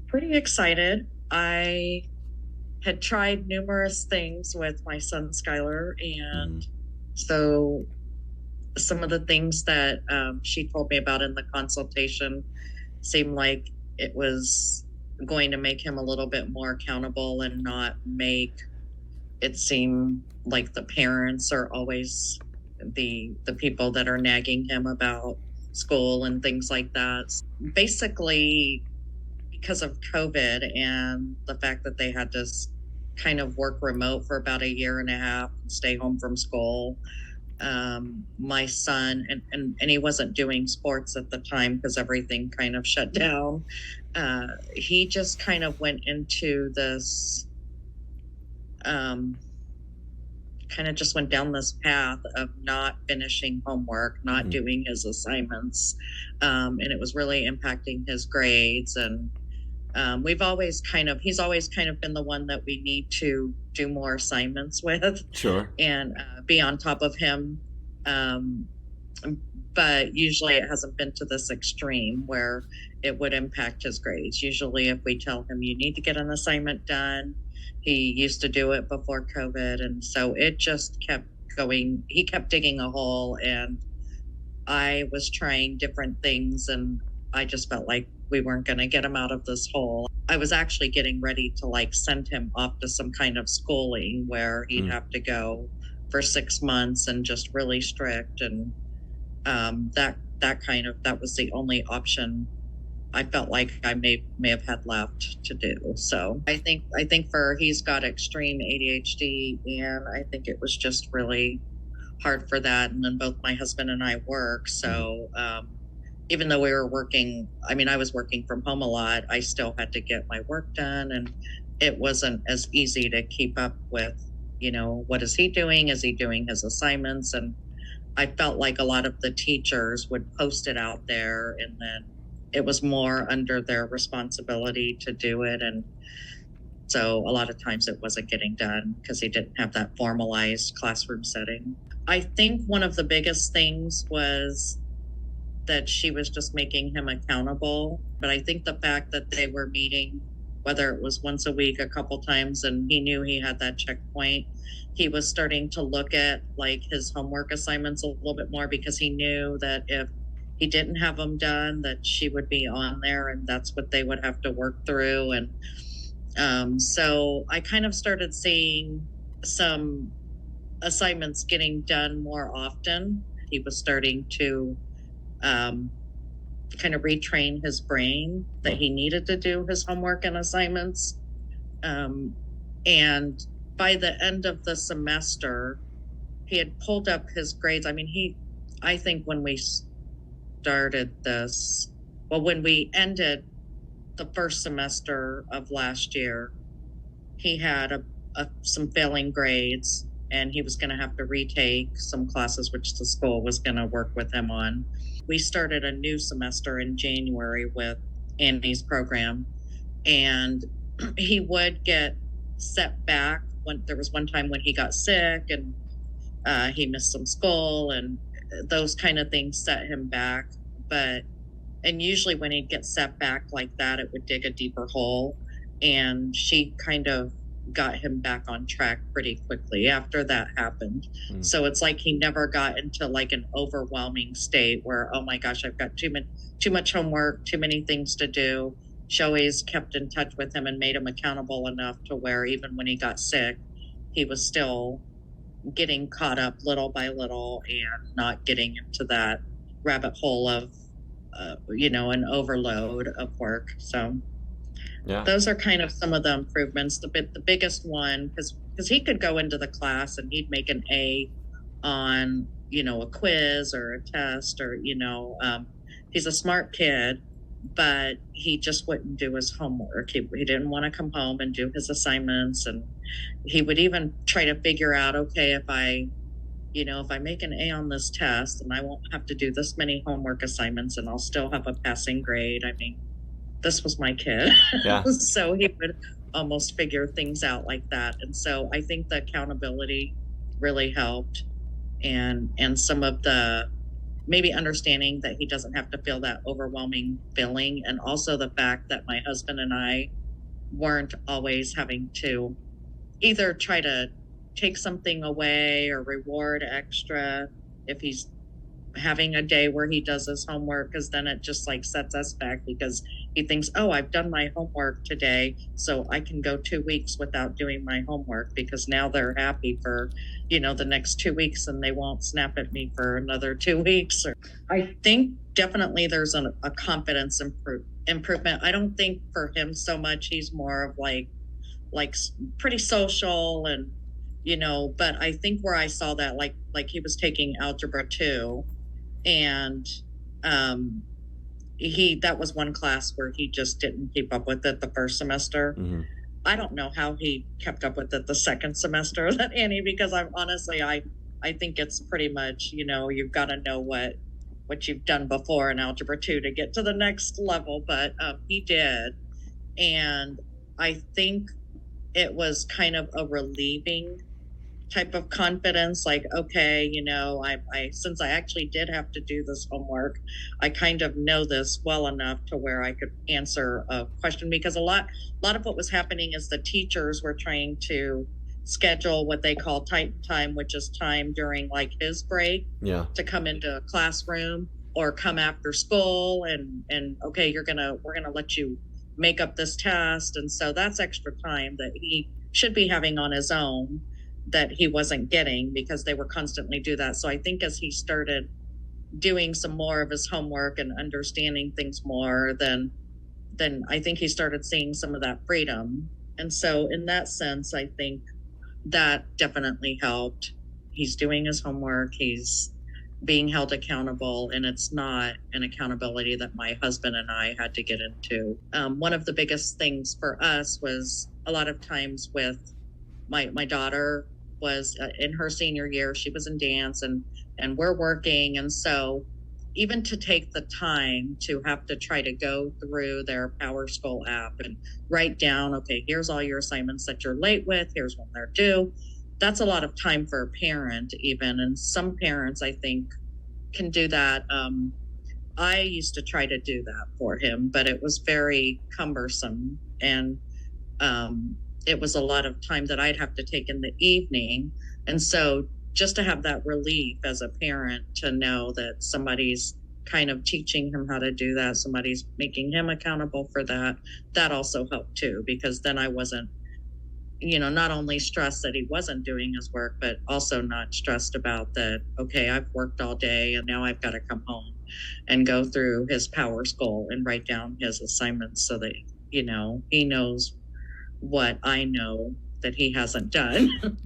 Pretty excited. I had tried numerous things with my son Skylar, Mm-hmm. and so some of the things that she told me about in the consultation seemed like it was going to make him a little bit more accountable and not make it seem like the parents are always the people that are nagging him about school and things like that. Basically, because of COVID and the fact that they had to kind of work remote for about a year and a half and stay home from school. My son, and he wasn't doing sports at the time because everything kind of shut down. He just kind of went into this, kind of just went down this path of not finishing homework, not Mm-hmm. doing his assignments. And it was really impacting his grades. And he's always kind of been the one that we need to do more assignments with Sure. and be on top of him. Um, but usually it hasn't been to this extreme where it would impact his grades. Usually, if we tell him you need to get an assignment done, he used to do it before COVID. And so it just kept going. He kept digging a hole, and I was trying different things, and I just felt like we weren't going to get him out of this hole. I was actually getting ready to send him off to some kind of schooling where he'd have to go for 6 months and just really strict. And that was the only option I felt like I may have had left to do. So I think for he's got extreme ADHD, and I think it was just really hard for that. And then both my husband and I work, so even though we were working, I mean, I was working from home a lot, I still had to get my work done, and it wasn't as easy to keep up with, what is he doing? Is he doing his assignments? And I felt like a lot of the teachers would post it out there, and then it was more under their responsibility to do it. And so a lot of times it wasn't getting done because he didn't have that formalized classroom setting. I think one of the biggest things was that she was just making him accountable. But I think the fact that they were meeting, whether it was once a week, a couple times, and he knew he had that checkpoint, he was starting to look at his homework assignments a little bit more, because he knew that if he didn't have them done, that she would be on there, and that's what they would have to work through. And so I kind of started seeing some assignments getting done more often. He was starting to kind of retrain his brain that he needed to do his homework and assignments. And by the end of the semester, he had pulled up his grades. I mean, I think when we started this, when we ended the first semester of last year, he had some failing grades, and he was going to have to retake some classes, which the school was going to work with him on. We started a new semester in January with Annie's program, and he would get set back. There was one time when he got sick, and he missed some school, and those kind of things set him back. And usually when he'd get set back like that, it would dig a deeper hole. And she kind of got him back on track pretty quickly after that happened. So it's like he never got into an overwhelming state where, oh my gosh, I've got too much homework, too many things to do. She always kept in touch with him and made him accountable enough to where even when he got sick, he was still getting caught up little by little and not getting into that rabbit hole of an overload of work. So those are kind of some of the improvements. The biggest one, because he could go into the class and he'd make an A on a quiz or a test, or he's a smart kid, but he just wouldn't do his homework. He didn't want to come home and do his assignments, and he would even try to figure out, okay, if I make an A on this test, and I won't have to do this many homework assignments, and I'll still have a passing grade. I mean, this was my kid. Yeah. So he would almost figure things out like that. And so I think the accountability really helped. And some of the maybe understanding that he doesn't have to feel that overwhelming feeling. And also the fact that my husband and I weren't always having to either try to take something away or reward extra if he's having a day where he does his homework, because then it just like sets us back because he thinks, oh, I've done my homework today, so I can go 2 weeks without doing my homework because now they're happy for, the next 2 weeks and they won't snap at me for another 2 weeks. Or I think definitely there's a confidence improvement. I don't think for him so much. He's more of like pretty social and but I think where I saw that like he was taking algebra 2, and that was one class where he just didn't keep up with it the first semester. Mm-hmm. I don't know how he kept up with it the second semester, that Annie, because I'm honestly I think it's pretty much you've got to know what you've done before in algebra 2 to get to the next level, but he did. And I think it was kind of a relieving type of confidence, like, okay, I since I actually did have to do this homework, I kind of know this well enough to where I could answer a question, because a lot of what was happening is the teachers were trying to schedule what they call Titan time, which is time during like his break to come into a classroom or come after school and okay, we're gonna let you make up this test, and so that's extra time that he should be having on his own that he wasn't getting because they were constantly do that. So I think as he started doing some more of his homework and understanding things more, then I think he started seeing some of that freedom. And so in that sense, I think that definitely helped. He's doing his homework, he's being held accountable, and it's not an accountability that my husband and I had to get into. One of the biggest things for us was a lot of times with my daughter was in her senior year, she was in dance and we're working. And so even to take the time to have to try to go through their Power School app and write down, okay, here's all your assignments that you're late with, here's when they're due. That's a lot of time for a parent even. And some parents, I think, can do that. I used to try to do that for him, but it was very cumbersome. And it was a lot of time that I'd have to take in the evening. And so just to have that relief as a parent to know that somebody's kind of teaching him how to do that, somebody's making him accountable for that, that also helped too, because then I wasn't, not only stressed that he wasn't doing his work, but also not stressed about that, okay, I've worked all day and now I've got to come home and go through his Power School and write down his assignments so that, he knows what I know that he hasn't done.